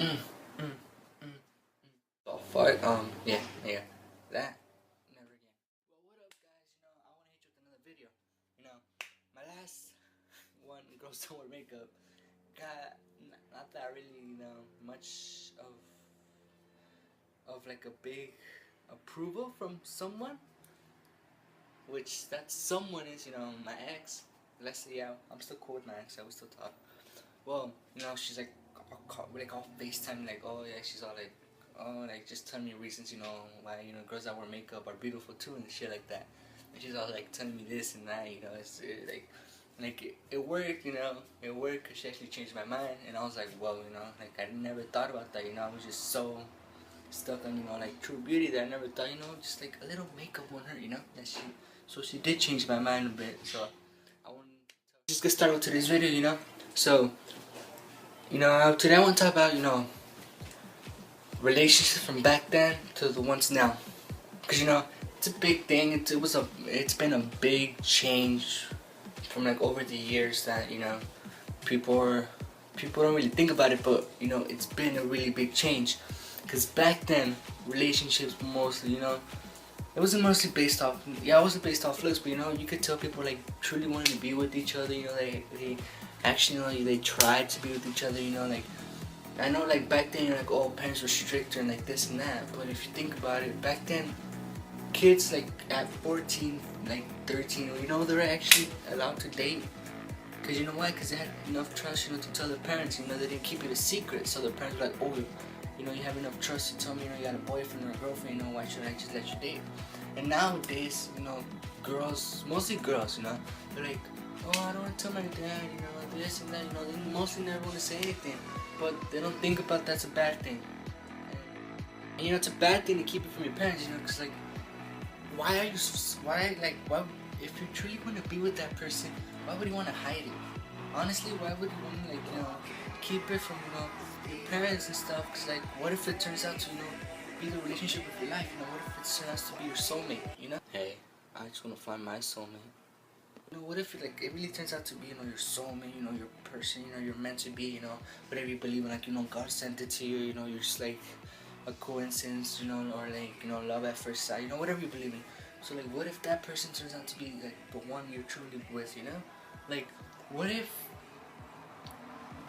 Mm, mm, mm, Oh fuck. Yeah. That. Never again. Well, what up, guys? I want to hit you with another video. My last one, girls don't wear makeup, got not that really, much of like a big approval from someone, which that someone is, my ex. Leslie, yeah, I'm still cool with my ex. I we still talk. Well, she's like, all FaceTime, like, oh yeah, she's all like, oh, like, just telling me reasons, why, girls that wear makeup are beautiful too and shit like that. And she's all like telling me this and that, it worked, it worked because she actually changed my mind. And I was like, well, like, I never thought about that, I was just so stuck on, like, true beauty that I never thought, just like a little makeup won't hurt, so she did change my mind a bit. So I want to just get started with today's video, so today I want to talk about, relationships from back then to the ones now, because it's a big thing. It's been a big change from like over the years that people don't really think about it, but it's been a really big change. Because back then relationships were mostly, it wasn't mostly based off, yeah, it wasn't based off looks, but you could tell people like truly wanted to be with each other. They actually, they tried to be with each other. Like, I know, like, back then you're like, oh, parents were stricter and like this and that, but if you think about it, back then kids like at 14, like 13, they were actually allowed to date. Because you know why? Because they had enough trust, to tell their parents. They didn't keep it a secret, so their parents were like, oh, you have enough trust to tell me, you got a boyfriend or a girlfriend, why should I just let you date? And nowadays, girls, mostly girls, they're like, oh, I don't want to tell my dad, this and that, they mostly never want to say anything, but they don't think about that's a bad thing. And it's a bad thing to keep it from your parents, because, like, why, if you truly want to be with that person, why would you want to hide it? Honestly, why would you want to, like, keep it from, your parents and stuff? Because, like, what if it turns out to, be the relationship of your life? What if it turns out to be your soulmate, Hey, I just want to find my soulmate. What if it really turns out to be, your soulmate, your person, you're meant to be, whatever you believe in, like, God sent it to you, you're just like a coincidence, or like, love at first sight, whatever you believe in. So, like, what if that person turns out to be, like, the one you're truly with, Like, what if,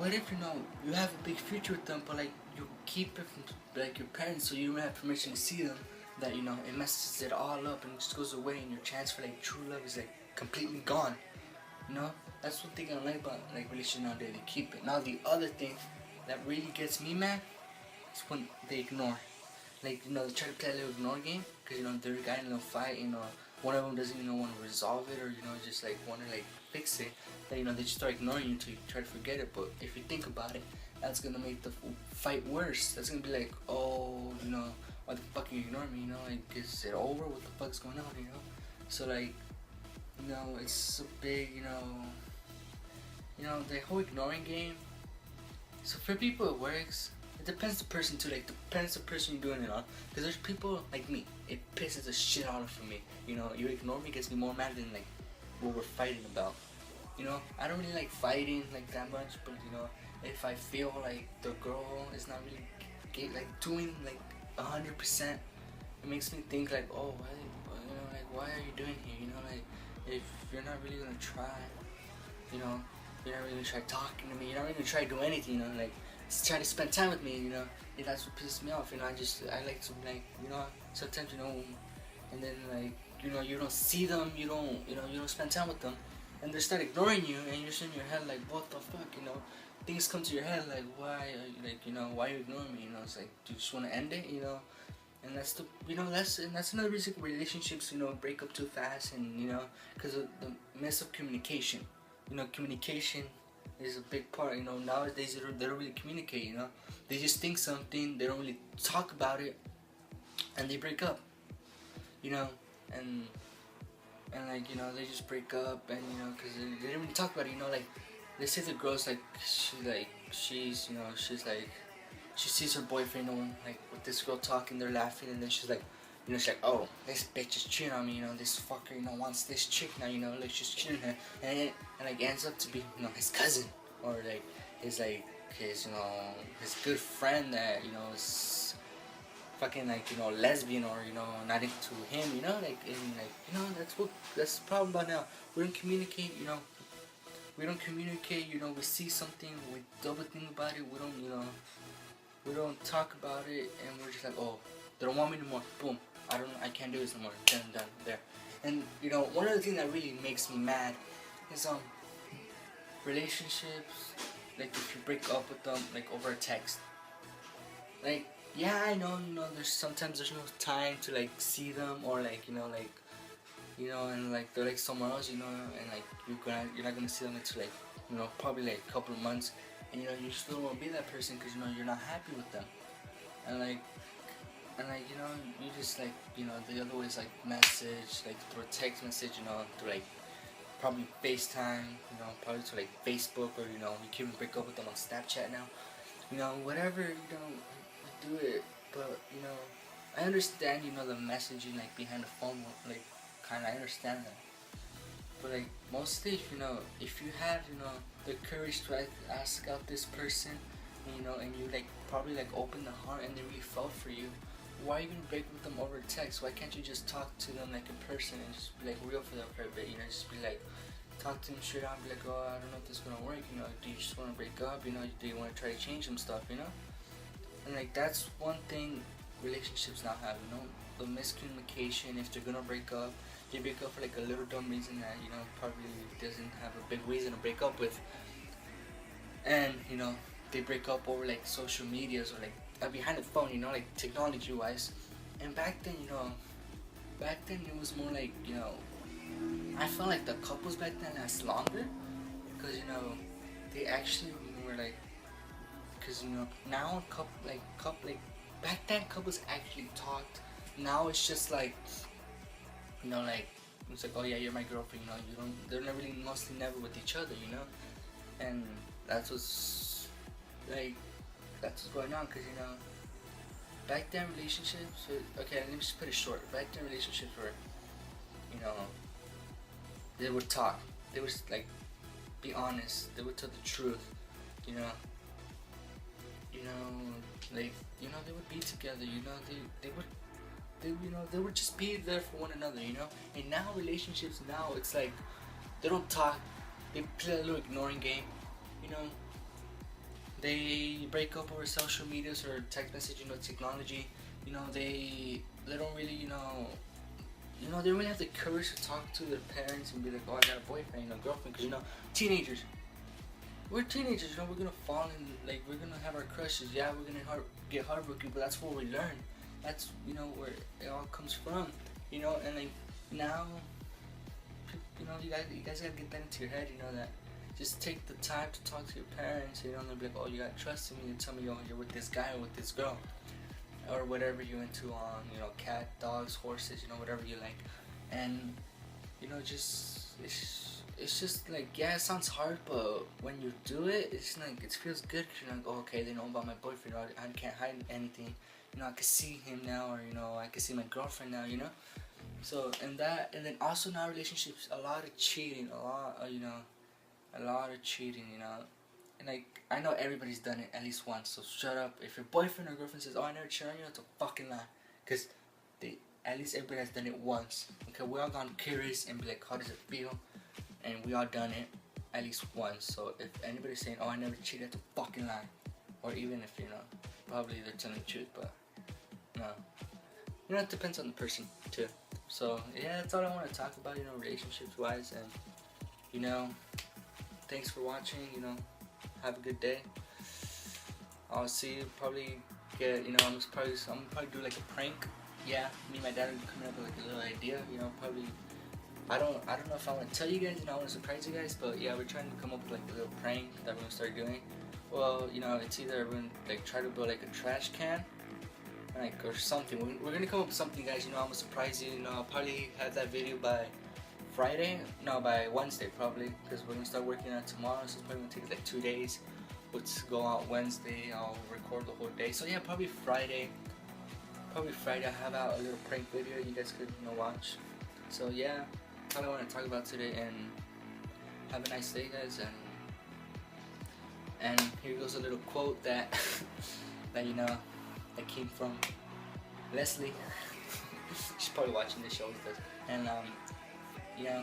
you have a big future with them, but, like, you keep it from, like, your parents, so you don't have permission to see them, that, it messes it all up and it just goes away, and your chance for, like, true love is, like, completely gone. That's one thing I like about, like, relationships nowadays. They keep it. Now the other thing that really gets me mad is when they ignore. Like, they try to play a little ignore game because they're getting in a little fight. One of them doesn't want to resolve it, or just like want to like fix it. That they just start ignoring you until you try to forget it. But if you think about it, that's gonna make the fight worse. That's gonna be like, oh, why the fuck you ignore me? Like, is it over? What the fuck's going on? So, like, it's a big, the whole ignoring game. So for people it works. It depends the person too. Like, depends the person you're doing it on. Because there's people like me. It pisses the shit out of me. You ignore me gets me more mad than like what we're fighting about. I don't really like fighting like that much. But if I feel like the girl is not really doing like 100%, it makes me think like, oh, why are you doing here? Like, if you're not really gonna try, you're not really gonna try talking to me, you're not really gonna try to do anything, like, just try to spend time with me, and that's what pisses me off, I like to, like, sometimes, and then, like, you don't see them, you don't spend time with them, and they start ignoring you, and you're just in your head, like, what the fuck, things come to your head, like, why, why are you ignoring me, it's like, do you just want to end it, and that's that's another reason relationships, break up too fast, and, because of the mess of communication. Communication is a big part, nowadays they don't really communicate, they just think something, they don't really talk about it, and they break up, and like, they just break up, and, because they didn't really talk about it, like, they say the girl's, like, she's like, she sees her boyfriend, like, with this girl talking, they're laughing, and then she's like, she's like, oh, this bitch is cheating on me, this fucker, wants this chick now, like, she's cheating her, and like, ends up to be, his cousin, or, like, his, like, his his good friend that is fucking lesbian or not into him, that's the problem about now. We don't communicate, we see something, we double think about it, we don't talk about it, and we're just like, oh, they don't want me anymore, boom, I can't do this anymore, done, there. And one of the things that really makes me mad is relationships, like if you break up with them over a text. Like, yeah, I know, there's no time to see them, or and they're somewhere else, and you're not gonna see them until probably a couple of months, and you still won't be that person because you're not happy with them, and you just the other way is message, through a text message, through probably FaceTime, probably to Facebook, or you can even break up with them on Snapchat now, whatever, do it. But I understand, the messaging behind the phone, kinda, I understand that. But mostly, if you have the courage to ask out this person, and you probably open the heart and they really felt for you, why are you gonna break with them over text? Why can't you just talk to them in person and just be real for them for a bit? Just be talk to them straight out and be oh, I don't know if this is gonna work. Do you just wanna break up? Do you wanna try to change some stuff? And that's one thing relationships now have. The miscommunication. If they're gonna break up, they break up for a little dumb reason that probably doesn't have a big reason to break up with, and they break up over social medias or behind the phone, technology wise. And back then it was more I felt the couples back then last longer because they actually were because now back then couples actually talked. Now it's just it's oh yeah, you're my girlfriend, they're not really mostly never with each other, and that's what's going on, because back then relationships okay, let me just put it short. Back then relationships were they would talk, they would be honest, they would tell the truth, they would be together, they would just be there for one another, And now relationships, it's they don't talk, they play a little ignoring game, They break up over social medias or text messaging or technology, they don't really, they don't really have the courage to talk to their parents and be oh, I got a boyfriend, girlfriend, because teenagers. We're teenagers, we're gonna fall in, we're gonna have our crushes. Yeah, we're gonna get heartbroken, but that's where we learn. That's, where it all comes from, and now, you guys gotta get that into your head, that just take the time to talk to your parents, and they'll be oh, you gotta trust me, and tell me, you're with this guy or with this girl, or whatever you're into on, cat, dogs, horses, whatever you like, and, it's just yeah, it sounds hard, but when you do it, it's it feels good, because you're oh, okay, they know about my boyfriend, or I can't hide anything, I can see him now, or I can see my girlfriend now, So and then also now relationships, a lot of cheating, a lot of cheating, and I know everybody's done it at least once. So shut up. If your boyfriend or girlfriend says, "Oh, I never cheated on you," it's a fucking lie, because at least everybody has done it once. Okay, we all gone curious and be how does it feel? And we all done it at least once. So if anybody's saying, "Oh, I never cheated," it's a fucking lie. Or even if probably they're telling the truth, but no, it depends on the person too. So yeah, that's all I want to talk about, relationships wise, and thanks for watching. Have a good day. I'll see you. Probably get I'm probably do a prank. Yeah, me and my dad are coming up with a little idea. Probably. I don't know if I want to tell you guys. I want to surprise you guys, but yeah, we're trying to come up with a little prank that we're gonna start doing. Well, it's either we're gonna try to build a trash can, or something. We're gonna come up with something, guys. I'm gonna surprise you. I'll probably have that video by Friday. No, by Wednesday probably, because we're gonna start working on it tomorrow. So it's probably gonna take 2 days. Let's go out Wednesday. I'll record the whole day. So yeah, probably Friday. I'll have out a little prank video you guys could watch. So yeah, that's all I want to talk about today. And have a nice day, guys. And here goes a little quote that that you know that came from Leslie. She's probably watching the show with us. And you know,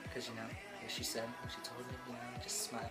because you know what she said, what she told me, you know, just smile.